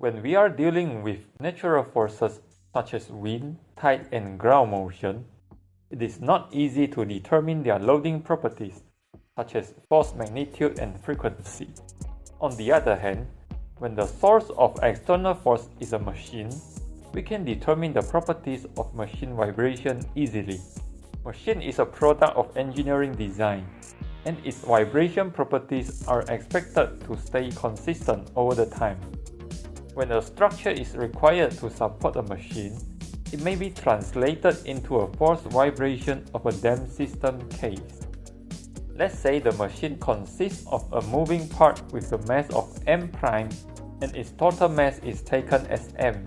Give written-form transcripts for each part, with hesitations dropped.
When we are dealing with natural forces such as wind, tide, and ground motion, it is not easy to determine their loading properties, such as force magnitude and frequency. On the other hand, when the source of external force is a machine, we can determine the properties of machine vibration easily. Machine is a product of engineering design, and its vibration properties are expected to stay consistent over the time. When a structure is required to support a machine, it may be translated into a forced vibration of a damped system case. Let's say the machine consists of a moving part with the mass of m' and its total mass is taken as m.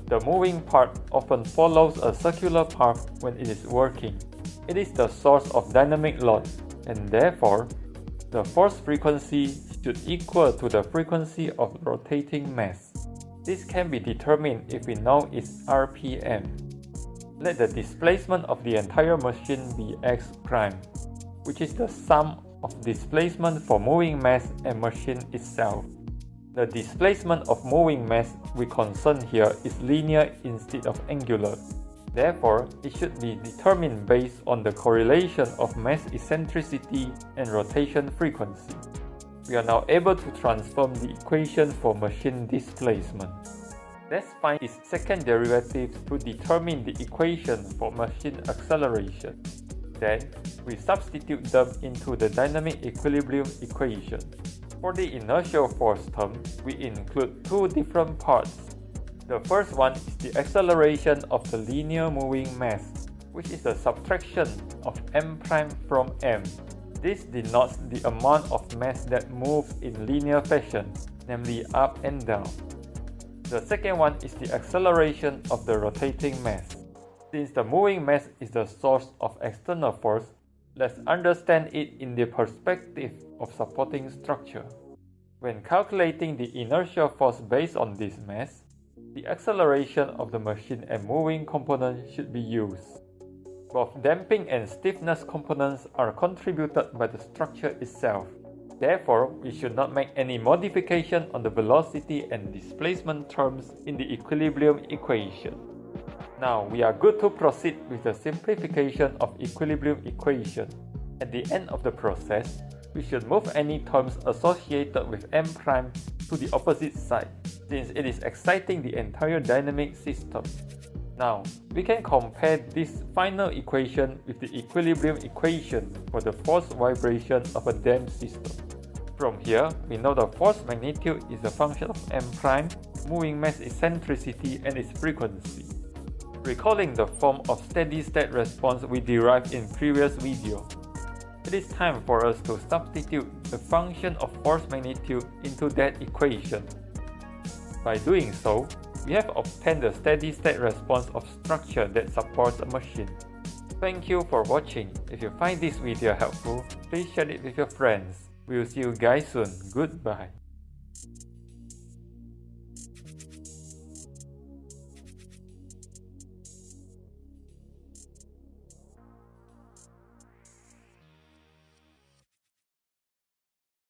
The moving part often follows a circular path when it is working. It is the source of dynamic load, and therefore, the force frequency should equal to the frequency of rotating mass. This can be determined if we know its RPM. Let the displacement of the entire machine be x prime, which is the sum of displacement for moving mass and machine itself. The displacement of moving mass we concern here is linear instead of angular. Therefore, it should be determined based on the correlation of mass eccentricity and rotation frequency. We are now able to transform the equation for machine displacement. Let's find its second derivative to determine the equation for machine acceleration. Then, we substitute them into the dynamic equilibrium equation. For the inertial force term, we include two different parts. The first one is the acceleration of the linear moving mass, which is a subtraction of m' from m. This denotes the amount of mass that moves in linear fashion, namely up and down. The second one is the acceleration of the rotating mass. Since the moving mass is the source of external force, let's understand it in the perspective of supporting structure. When calculating the inertial force based on this mass, the acceleration of the machine and moving component should be used. Both damping and stiffness components are contributed by the structure itself. Therefore, we should not make any modification on the velocity and displacement terms in the equilibrium equation. Now, we are good to proceed with the simplification of equilibrium equation. At the end of the process, we should move any terms associated with m' to the opposite side, since it is exciting the entire dynamic system. Now, we can compare this final equation with the equilibrium equation for the force vibration of a damped system. From here, we know the force magnitude is a function of m', moving mass eccentricity, and its frequency. Recalling the form of steady-state response we derived in previous video, it is time for us to substitute the function of force magnitude into that equation. By doing so, we have obtained the steady-state response of structure that supports a machine. Thank you for watching. If you find this video helpful, please share it with your friends. We will see you guys soon. Goodbye.